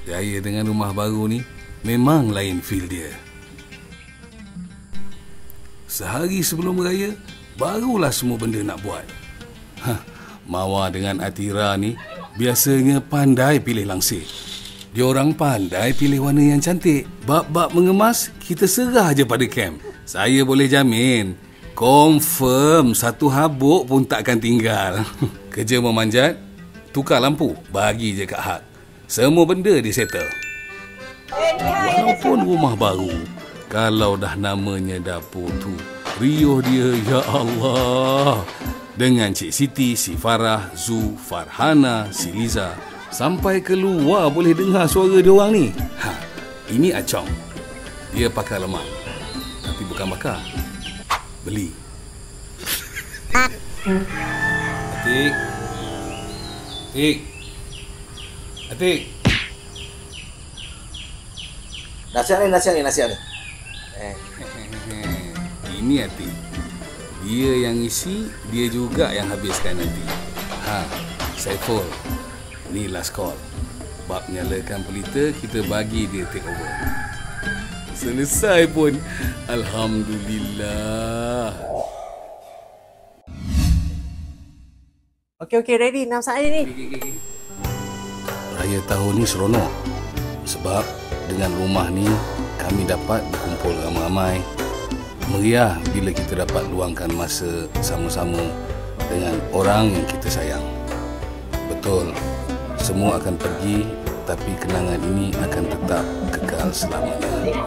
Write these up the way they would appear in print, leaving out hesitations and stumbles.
Saya dengan rumah baru ni memang lain feel dia. Sehari sebelum raya, barulah semua benda nak buat. Mawar dengan Atira ni biasanya pandai pilih langsir. Diorang pandai pilih warna yang cantik. Bab-bab mengemas, kita serah je pada kem. Saya boleh jamin, confirm satu habuk pun takkan tinggal. Kerja memanjat, tukar lampu, bagi je kat Hak. Semua benda disettle. Walaupun rumah baru, kalau dah namanya dapur tu, riuh dia, ya Allah. Dengan Cik Siti, si Farah, Zu, Farhana, si Liza. Sampai keluar boleh dengar suara dia orang ni. Ini Acong. Dia pakar lemak. Tapi bukan bakar. Beli. Atik. Atik. Atik. Nasihat ni. Ini Atik. Dia yang isi, dia juga yang habiskan nanti. Saiful. Ni last call. Bab nyalakan pelita, kita bagi dia take over. Selesai pun. Alhamdulillah. Okey, ready. 6 saat ni. Raya tahun ni seronok. Sebab dengan rumah ni, kami dapat berkumpul ramai-ramai. Meriah bila kita dapat luangkan masa sama-sama dengan orang yang kita sayang. Betul, semua akan pergi, tapi kenangan ini akan tetap kekal selamanya.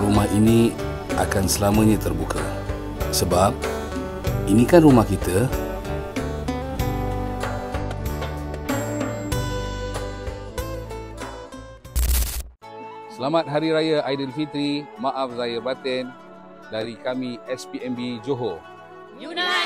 Rumah ini akan selamanya terbuka. Sebab ini kan rumah kita. Selamat Hari Raya Aidilfitri. Maaf zahir batin dari kami SPMB Johor. Unite!